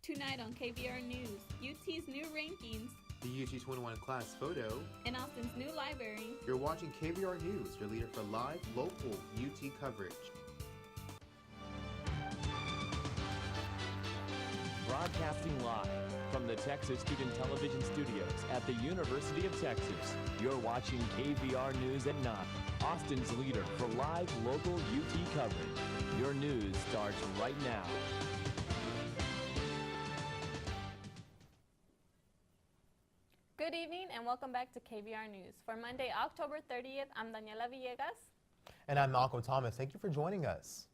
Tonight on KVR News, UT's new rankings, the UT21 class photo, and Austin's new library. You're watching KVR News, your leader for live, local UT coverage. Broadcasting live from the Texas Student Television Studios at the University of Texas. You're watching KVR News at 9, Austin's leader for live, local UT coverage. Your news starts right now. Good evening and welcome back to KVR News. For Monday, October 30th, I'm Daniela Villegas. And I'm Malcolm Thomas. Thank you for joining us.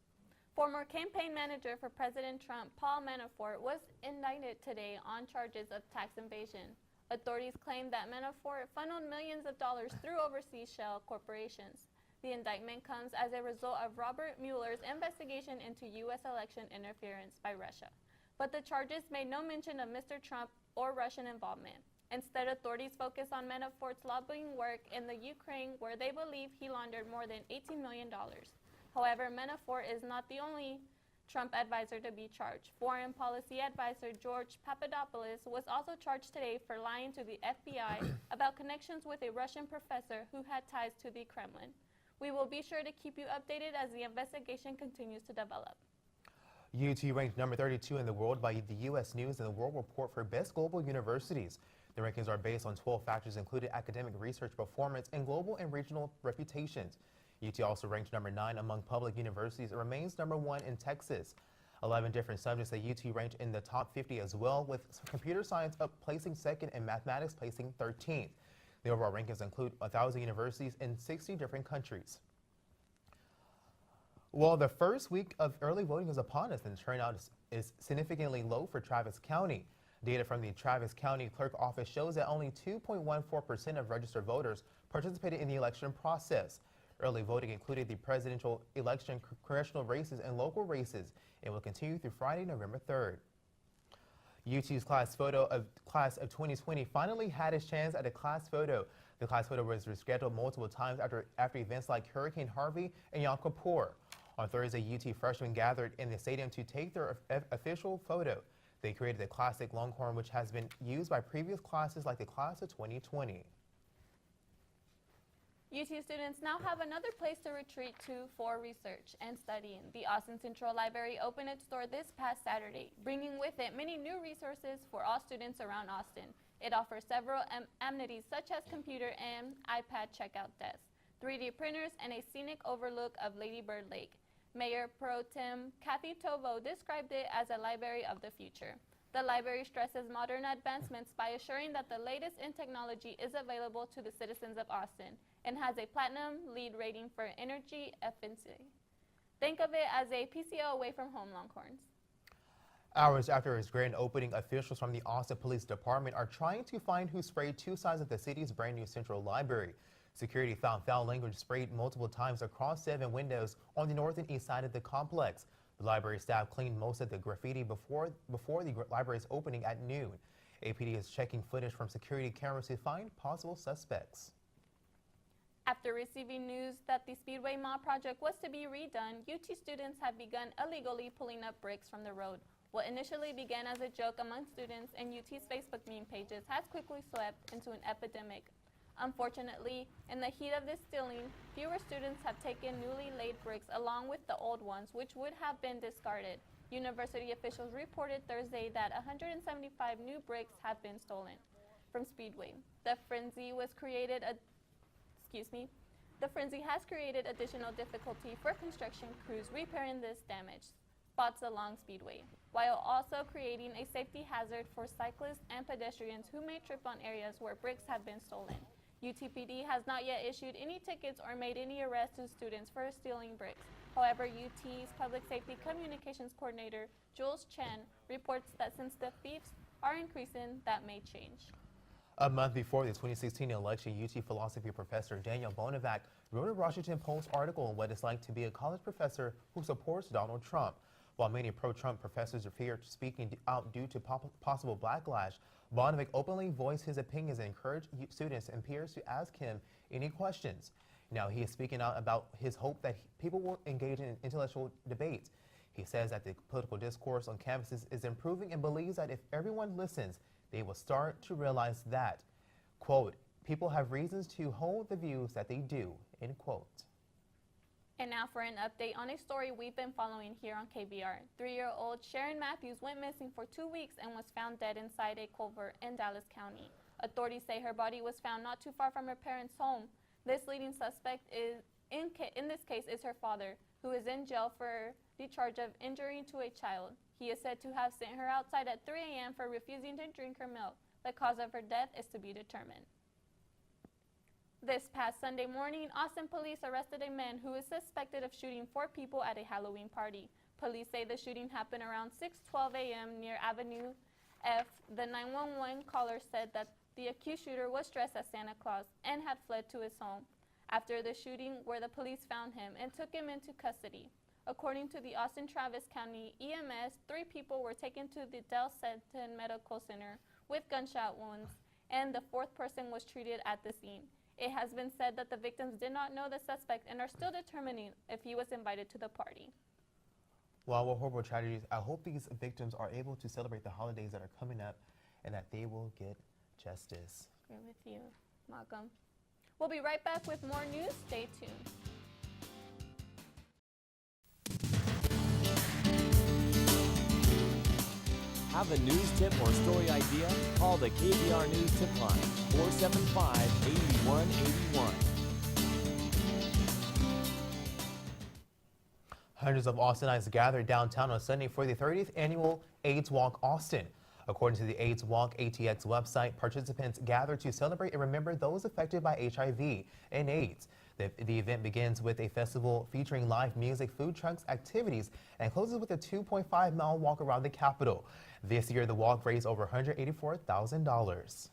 Former campaign manager for President Trump, Paul Manafort, was indicted today on charges of tax evasion. Authorities claim that Manafort funneled millions of dollars through overseas shell corporations. The indictment comes as a result of Robert Mueller's investigation into U.S. election interference by Russia. But the charges made no mention of Mr. Trump or Russian involvement. Instead, authorities focus on Manafort's lobbying work in the Ukraine, where they believe he laundered more than $18 million. However, Manafort is not the only Trump advisor to be charged. Foreign policy advisor George Papadopoulos was also charged today for lying to the FBI about connections with a Russian professor who had ties to the Kremlin. We will be sure to keep you updated as the investigation continues to develop. UT ranked number 32 in the world by the U.S. News and the World Report for Best Global Universities. The rankings are based on 12 factors including academic research performance and global and regional reputations. UT also ranked number 9 among public universities and remains number 1 in Texas. 11 different subjects that UT ranked in the top 50 as well, with computer science up placing second and mathematics placing 13th. The overall rankings include 1,000 universities in 60 different countries. Well, the first week of early voting is upon us and turnout is significantly low for Travis County. Data from the Travis County Clerk Office shows that only 2.14% of registered voters participated in the election process. Early voting included the presidential election, congressional races, and local races, and will continue through Friday, November 3rd. UT's class of 2020 finally had its chance at a class photo. The class photo was rescheduled multiple times after events like Hurricane Harvey and Yom Kippur. On Thursday, UT freshmen gathered in the stadium to take their official photo. They created the classic Longhorn, which has been used by previous classes like the class of 2020. UT students now have another place to retreat to for research and studying. The Austin Central Library opened its door this past Saturday, bringing with it many new resources for all students around Austin. It offers several amenities such as computer and iPad checkout desks, 3D printers, and a scenic overlook of Lady Bird Lake. Mayor Pro Tem Kathy Tovo described it as a library of the future. The library stresses modern advancements by assuring that the latest in technology is available to the citizens of Austin and has a platinum LEED rating for energy efficiency. Think of it as a PCO away from home Longhorns. Hours after its grand opening, officials from the Austin Police Department are trying to find who sprayed two sides of the city's brand new Central Library. Security found foul language sprayed multiple times across 7 windows on the north and east side of the complex. The library staff cleaned most of the graffiti before the library's opening at noon. APD is checking footage from security cameras to find possible suspects. After receiving news that the Speedway Mall project was to be redone, UT students have begun illegally pulling up bricks from the road. What initially began as a joke among students and UT's Facebook meme pages has quickly swept into an epidemic. Unfortunately, in the heat of this stealing, fewer students have taken newly laid bricks along with the old ones, which would have been discarded. University officials reported Thursday that 175 new bricks have been stolen from Speedway. The frenzy has created additional difficulty for construction crews repairing this damaged spots along Speedway, while also creating a safety hazard for cyclists and pedestrians who may trip on areas where bricks have been stolen. UTPD has not yet issued any tickets or made any arrests to students for stealing bricks. However, UT's Public Safety Communications Coordinator, Jules Chen, reports that since the thieves are increasing, that may change. A month before the 2016 election, UT philosophy professor Daniel Bonavac wrote a Washington Post article on what it's like to be a college professor who supports Donald Trump. While many pro-Trump professors fear speaking out due to possible backlash, Bonavac openly voiced his opinions and encouraged students and peers to ask him any questions. Now he is speaking out about his hope that people will engage in intellectual debates. He says that the political discourse on campuses is improving and believes that if everyone listens, they will start to realize that, quote, people have reasons to hold the views that they do, end quote. And now for an update on a story we've been following here on KVR. 3-year-old Sharon Matthews went missing for 2 weeks and was found dead inside a culvert in Dallas County. Authorities say her body was found not too far from her parents' home. This leading suspect in this case is her father, who is in jail for the charge of injury to a child. He is said to have sent her outside at 3 a.m. for refusing to drink her milk. The cause of her death is to be determined. This past Sunday morning, Austin police arrested a man who is suspected of shooting 4 people at a Halloween party. Police say the shooting happened around 6:12 a.m. near Avenue F. The 911 caller said that the accused shooter was dressed as Santa Claus and had fled to his home after the shooting, where the police found him and took him into custody. According to the Austin Travis County EMS, 3 people were taken to the Del Centon Medical Center with gunshot wounds, and the 4th person was treated at the scene. It has been said that the victims did not know the suspect and are still determining if he was invited to the party. Wow, what horrible tragedies. I hope these victims are able to celebrate the holidays that are coming up and that they will get justice. Agree with you, Malcolm. We'll be right back with more news. Stay tuned. Have a news tip or story idea? Call the KVR News Tip Line, 475-8181. Hundreds of Austinites gathered downtown on Sunday for the 30th annual AIDS Walk Austin. According to the AIDS Walk ATX website, participants gathered to celebrate and remember those affected by HIV and AIDS. The event begins with a festival featuring live music, food trucks, activities, and closes with a 2.5-mile walk around the Capitol. This year, the walk raised over $184,000.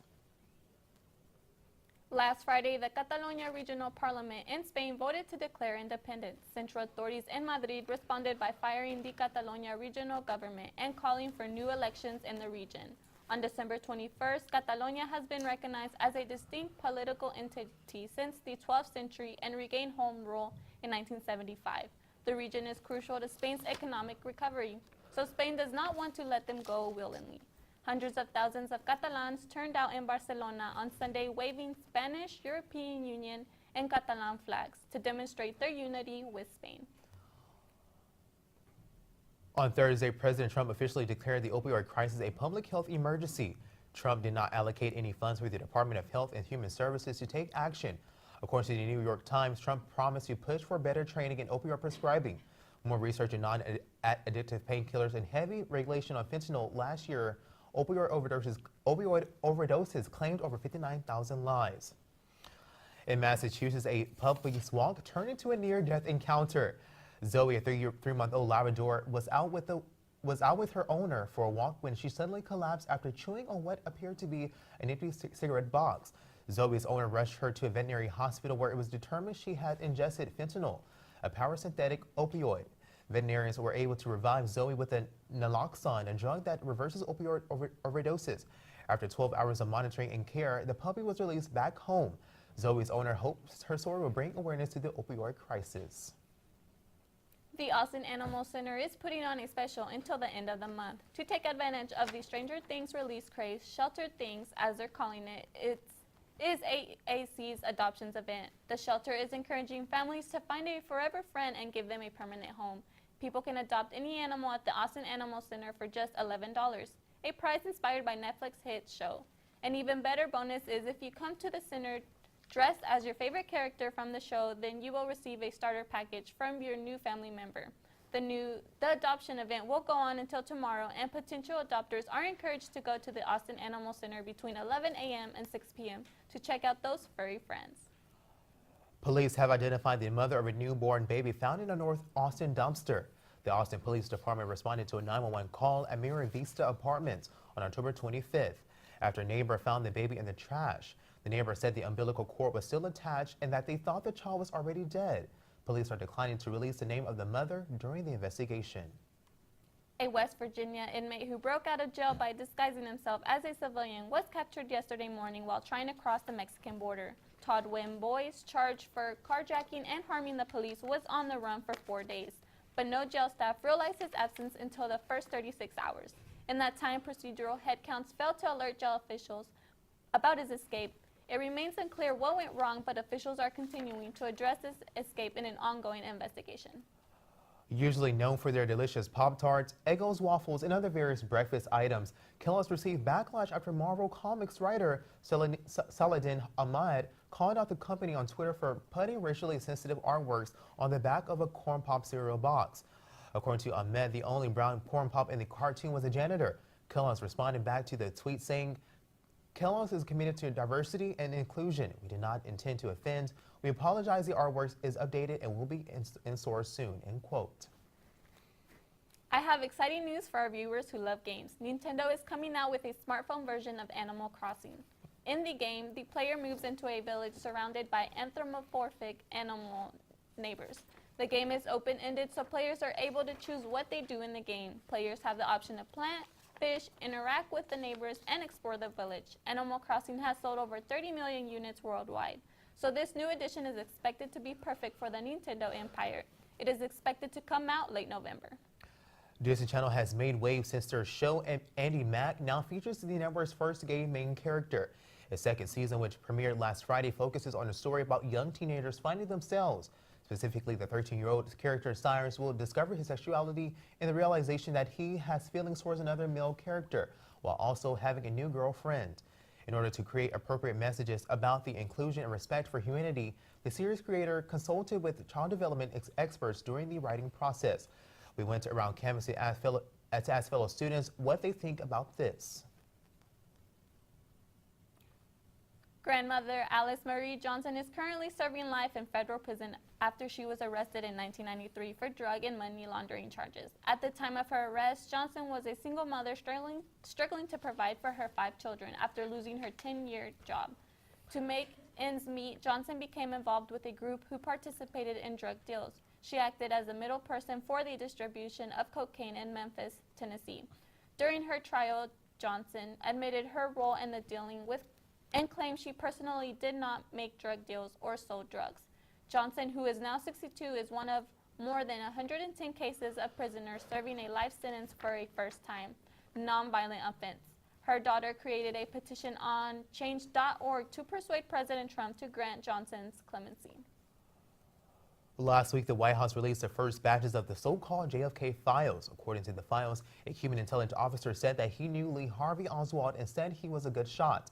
Last Friday, the Catalonia Regional Parliament in Spain voted to declare independence. Central authorities in Madrid responded by firing the Catalonia regional government and calling for new elections in the region. On December 21st, Catalonia has been recognized as a distinct political entity since the 12th century and regained home rule in 1975. The region is crucial to Spain's economic recovery, so Spain does not want to let them go willingly. Hundreds of thousands of Catalans turned out in Barcelona on Sunday waving Spanish, European Union, and Catalan flags to demonstrate their unity with Spain. On Thursday, President Trump officially declared the opioid crisis a public health emergency. Trump did not allocate any funds for the Department of Health and Human Services to take action. According to the New York Times, Trump promised to push for better training in opioid prescribing, more research in non-addictive painkillers, and heavy regulation on fentanyl. Last year, opioid overdoses claimed over 59,000 lives. In Massachusetts, a police walk turned into a near-death encounter. Zoe, a 3-month-old Labrador, was out with her owner for a walk when she suddenly collapsed after chewing on what appeared to be an empty cigarette box. Zoe's owner rushed her to a veterinary hospital where it was determined she had ingested fentanyl, a synthetic opioid. Veterinarians were able to revive Zoe with a naloxone, a drug that reverses opioid overdoses. After 12 hours of monitoring and care, the puppy was released back home. Zoe's owner hopes her story will bring awareness to the opioid crisis. The Austin Animal Center is putting on a special until the end of the month. To take advantage of the Stranger Things release craze, Sheltered Things, as they're calling it, is AAC's adoptions event. The shelter is encouraging families to find a forever friend and give them a permanent home. People can adopt any animal at the Austin Animal Center for just $11, a prize inspired by Netflix hit show. An even better bonus is if you come to the center dressed as your favorite character from the show, then you will receive a starter package from your new family member. The adoption event will go on until tomorrow, and potential adopters are encouraged to go to the Austin Animal Center between 11 a.m. and 6 p.m. to check out those furry friends. Police have identified the mother of a newborn baby found in a North Austin dumpster. The Austin Police Department responded to a 911 call at Mira Vista Apartments on October 25th after a neighbor found the baby in the trash. The neighbor said the umbilical cord was still attached and that they thought the child was already dead. Police are declining to release the name of the mother during the investigation. A West Virginia inmate who broke out of jail by disguising himself as a civilian was captured yesterday morning while trying to cross the Mexican border. Todd Wynn Boyce, charged for carjacking and harming the police, was on the run for 4 days. but no jail staff realized his absence until the first 36 hours. In that time, procedural headcounts failed to alert jail officials about his escape. It remains unclear what went wrong, but officials are continuing to address his escape in an ongoing investigation. Usually known for their delicious Pop-Tarts, Eggos waffles, and other various breakfast items, Kellogg's received backlash after Marvel Comics writer Saladin Ahmad called out the company on Twitter for putting racially sensitive artworks on the back of a Corn Pop cereal box. According to Ahmed, the only brown Corn Pop in the cartoon was a janitor. Kellogg's responded back to the tweet saying, "Kellogg's is committed to diversity and inclusion. We did not intend to offend. We apologize. The artwork is updated and will be in stores soon," end quote. I have exciting news for our viewers who love games. Nintendo is coming out with a smartphone version of Animal Crossing. In the game, the player moves into a village surrounded by anthropomorphic animal neighbors. The game is open-ended, so players are able to choose what they do in the game. Players have the option to plant, fish, interact with the neighbors, and explore the village. Animal Crossing has sold over 30 million units worldwide, so this new edition is expected to be perfect for the Nintendo Empire. It is expected to come out late November. Disney Channel has made waves since their show Andy Mack now features the network's first gay main character. Its second season, which premiered last Friday, focuses on a story about young teenagers finding themselves. Specifically, the 13-year-old character Cyrus will discover his sexuality and the realization that he has feelings towards another male character, while also having a new girlfriend. In order to create appropriate messages about the inclusion and respect for humanity, the series creator consulted with child development experts during the writing process. We went around campus to ask fellow students what they think about this. Grandmother Alice Marie Johnson is currently serving life in federal prison after she was arrested in 1993 for drug and money laundering charges. At the time of her arrest, Johnson was a single mother struggling to provide for her 5 children after losing her 10-year job. To make ends meet, Johnson became involved with a group who participated in drug deals. She acted as a middle person for the distribution of cocaine in Memphis, Tennessee. During her trial, Johnson admitted her role in the dealing with and claimed she personally did not make drug deals or sold drugs. Johnson, who is now 62, is one of more than 110 cases of prisoners serving a life sentence for a first-time, nonviolent offense. Her daughter created a petition on change.org to persuade President Trump to grant Johnson's clemency. Last week, the White House released the first batches of the so-called JFK files. According to the files, a human intelligence officer said that he knew Lee Harvey Oswald and said he was a good shot.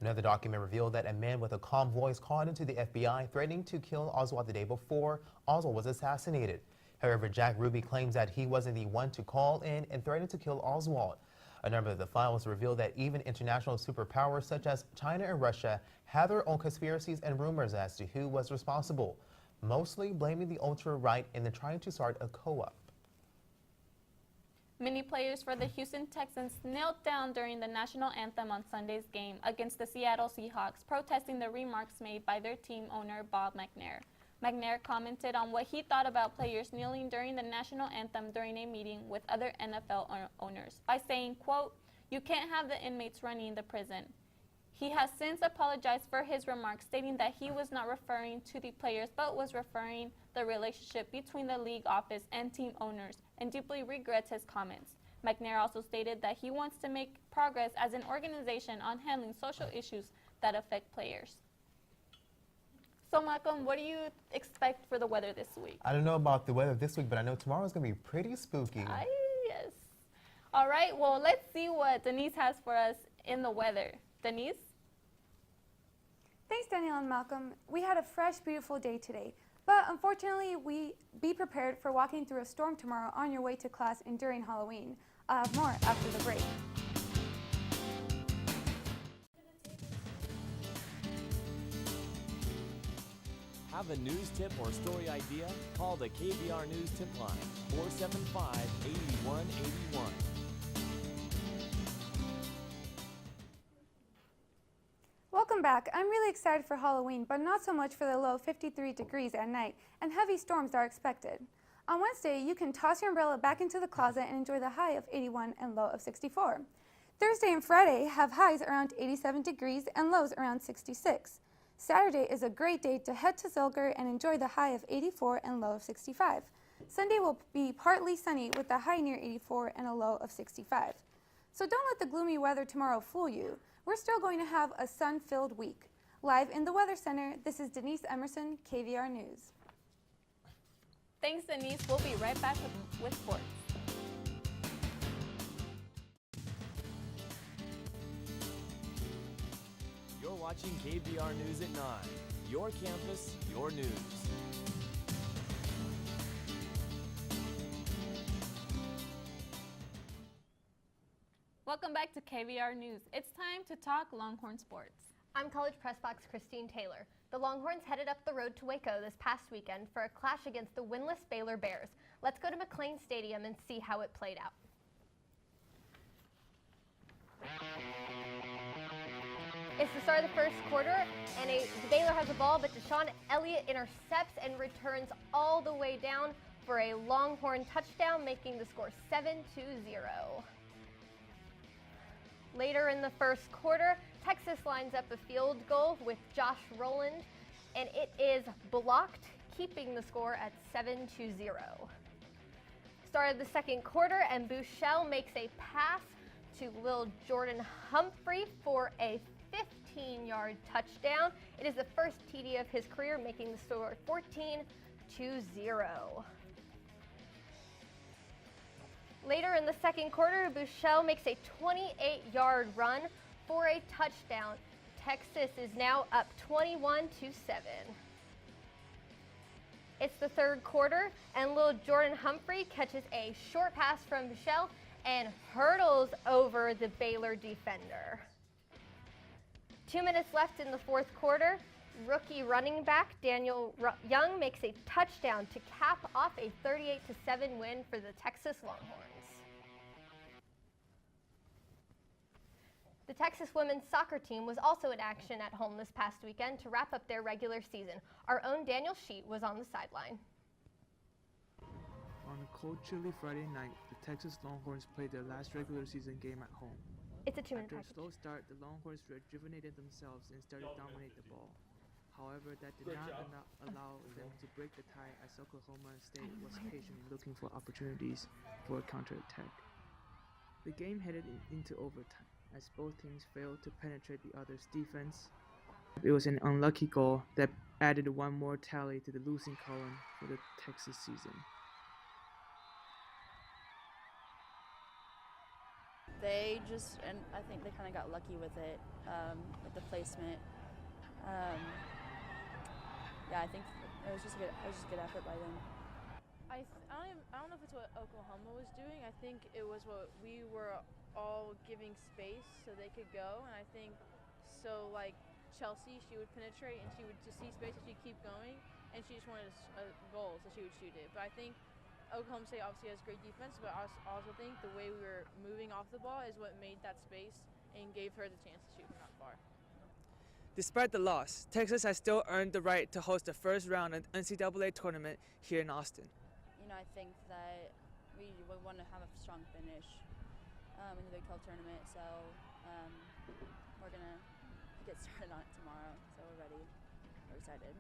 Another document revealed that a man with a calm voice called into the FBI threatening to kill Oswald the day before Oswald was assassinated. However, Jack Ruby claims that he wasn't the one to call in and threatened to kill Oswald. A number of the files reveal that even international superpowers such as China and Russia have their own conspiracies and rumors as to who was responsible, mostly blaming the ultra-right and then trying to start a co-op. Many players for the Houston Texans knelt down during the national anthem on Sunday's game against the Seattle Seahawks, protesting the remarks made by their team owner Bob McNair. McNair commented on what he thought about players kneeling during the national anthem during a meeting with other NFL owners by saying, quote, "You can't have the inmates running the prison." He has since apologized for his remarks, stating that he was not referring to the players but was referring the relationship between the league office and team owners, and deeply regrets his comments. McNair also stated that he wants to make progress as an organization on handling social issues that affect players. So Malcolm, what do you expect for the weather this week? I don't know about the weather this week, but I know tomorrow's going to be pretty spooky. Yes. All right, well, let's see what Denise has for us in the weather. Denise? Thanks, Danielle and Malcolm. We had a fresh, beautiful day today, but unfortunately, be prepared for walking through a storm tomorrow on your way to class and during Halloween. I'll have more after the break. Have a news tip or story idea? Call the KVR News Tip Line, 475-8181. Welcome back. I'm really excited for Halloween, but not so much for the low 53 degrees at night, and heavy storms are expected. On Wednesday, you can toss your umbrella back into the closet and enjoy the high of 81 and low of 64. Thursday and Friday have highs around 87 degrees and lows around 66. Saturday is a great day to head to Zilger and enjoy the high of 84 and low of 65. Sunday will be partly sunny with a high near 84 and a low of 65. So don't let the gloomy weather tomorrow fool you. We're still going to have a sun-filled week. Live in the Weather Center, this is Denise Emerson, KVR News. Thanks, Denise. We'll be right back with sports. You're watching KVR News at 9. Your campus, your news. Welcome back to KVR News. It's time to talk Longhorn sports. I'm College Press Box Christine Taylor. The Longhorns headed up the road to Waco this past weekend for a clash against the winless Baylor Bears. Let's go to McLean Stadium and see how it played out. It's the start of the first quarter, and Baylor has the ball, but Deshaun Elliott intercepts and returns all the way down for a Longhorn touchdown, making the score 7-0. Later in the first quarter, Texas lines up a field goal with Josh Rowland, and it is blocked, keeping the score at 7-0. Start of the second quarter, and Bouchel makes a pass to Lil Jordan Humphrey for a 15-yard touchdown. It is the first TD of his career, making the score 14-0. Later in the second quarter, Bouchel makes a 28-yard run for a touchdown. Texas is now up 21-7. It's the third quarter, and Lil Jordan Humphrey catches a short pass from Bouchel and hurdles over the Baylor defender. 2 minutes left in the fourth quarter. Rookie running back Daniel Young makes a touchdown to cap off a 38-7 win for the Texas Longhorns. The Texas women's soccer team was also in action at home this past weekend to wrap up their regular season. Our own Daniel Sheet was on the sideline. On a cold, chilly Friday night, the Texas Longhorns played their last regular season game at home. It's a 2-minute After a package. slow start, the Longhorns rejuvenated themselves and started to dominate the ball. However, that did not allow them to break the tie as Oklahoma State was patiently looking for opportunities for a counterattack. The game headed into overtime as both teams failed to penetrate the other's defense. It was an unlucky goal that added one more tally to the losing column for the Texas season. They just, and I think they kind of got lucky with it, with the placement. Yeah, I think it was just a good effort by them. I don't know if it's what Oklahoma was doing. I think it was what we were all giving space so they could go, and I think so. Like Chelsea, she would penetrate and she would just see space and she'd keep going, and she just wanted a goal, so she would shoot it. But I think Oklahoma State obviously has great defense, but I also think the way we were moving off the ball is what made that space and gave her the chance to shoot from that far. Despite the loss, Texas has still earned the right to host the first round of NCAA tournament here in Austin. You know, I think that we want to have a strong finish in the Big 12 tournament, so we're going to get started on it tomorrow, so we're ready. We're excited.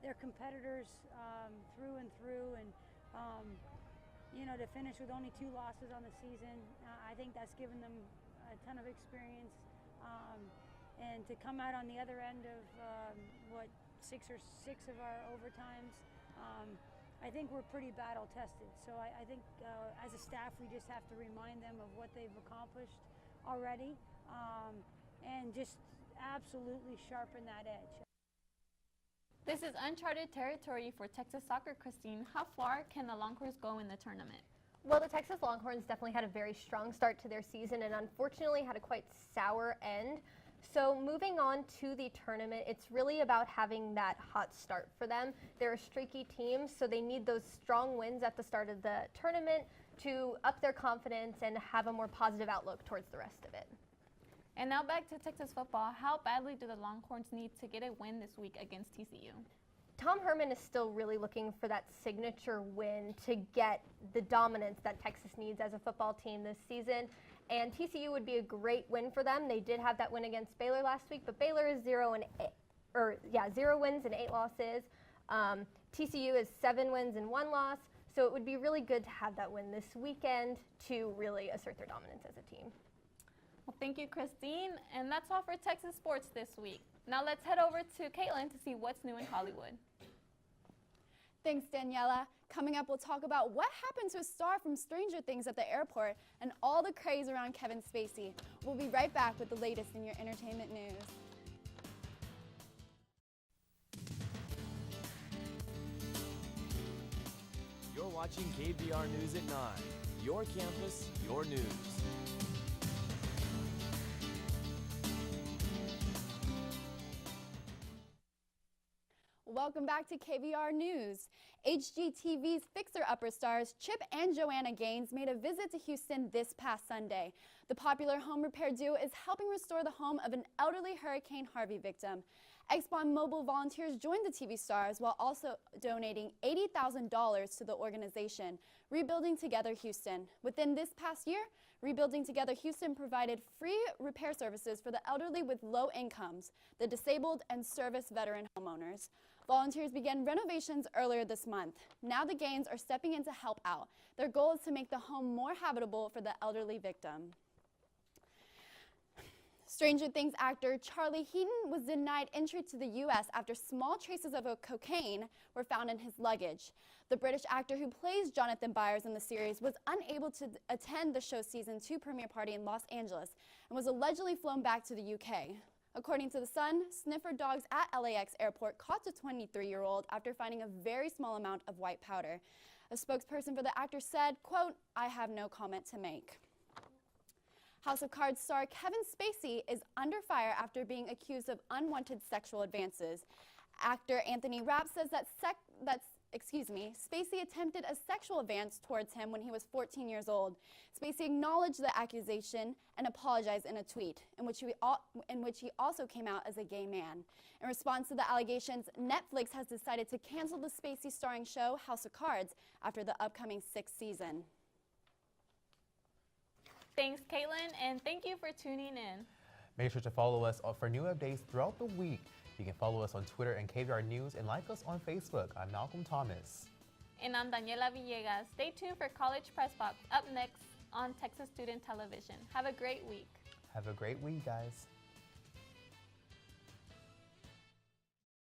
They're competitors through and through, and you know, to finish with only 2 losses on the season, I think that's given them a ton of experience, and to come out on the other end of six of our overtimes, I think we're pretty battle tested. So I think as a staff, we just have to remind them of what they've accomplished already, and just absolutely sharpen that edge. This is uncharted territory for Texas soccer, Christine. How far can the Longhorns go in the tournament? Well, the Texas Longhorns definitely had a very strong start to their season and unfortunately had a quite sour end. So moving on to the tournament, it's really about having that hot start for them. They're a streaky team, so they need those strong wins at the start of the tournament to up their confidence and have a more positive outlook towards the rest of it. And now back to Texas football. How badly do the Longhorns need to get a win this week against TCU? Tom Herman is still really looking for that signature win to get the dominance that Texas needs as a football team this season. And TCU would be a great win for them. They did have that win against Baylor last week, but Baylor is 0 wins and 8 losses. TCU is 7 wins and 1 loss, so it would be really good to have that win this weekend to really assert their dominance as a team. Well, thank you, Christine. And that's all for Texas sports this week. Now let's head over to Caitlin to see what's new in Hollywood. Thanks, Daniela. Coming up, we'll talk about what happened to a star from Stranger Things at the airport and all the craze around Kevin Spacey. We'll be right back with the latest in your entertainment news. You're watching KVR News at 9. Your campus, your news. Welcome back to KVR News. HGTV's Fixer Upper stars Chip and Joanna Gaines made a visit to Houston this past Sunday. The popular home repair duo is helping restore the home of an elderly Hurricane Harvey victim. ExxonMobil volunteers joined the TV stars while also donating $80,000 to the organization, Rebuilding Together Houston. Within this past year, Rebuilding Together Houston provided free repair services for the elderly with low incomes, the disabled, and service veteran homeowners. Volunteers began renovations earlier this month. Now the Gaines are stepping in to help out. Their goal is to make the home more habitable for the elderly victim. Stranger Things actor Charlie Heaton was denied entry to the U.S. after small traces of cocaine were found in his luggage. The British actor who plays Jonathan Byers in the series was unable to attend the show's season 2 premiere party in Los Angeles and was allegedly flown back to the U.K. According to The Sun, sniffer dogs at LAX airport caught the 23-year-old after finding a very small amount of white powder. A spokesperson for the actor said, quote, "I have no comment to make." House of Cards star Kevin Spacey is under fire after being accused of unwanted sexual advances. Actor Anthony Rapp says that Spacey attempted a sexual advance towards him when he was 14 years old. Spacey acknowledged the accusation and apologized in a tweet, in which he also came out as a gay man. In response to the allegations, Netflix has decided to cancel the Spacey starring show House of Cards after the upcoming 6th season. Thanks, Caitlin, and thank you for tuning in. Make sure to follow us for new updates throughout the week. You can follow us on Twitter and KVR News and like us on Facebook. I'm Malcolm Thomas. And I'm Daniela Villegas. Stay tuned for College Press Box up next on Texas Student Television. Have a great week. Have a great week, guys.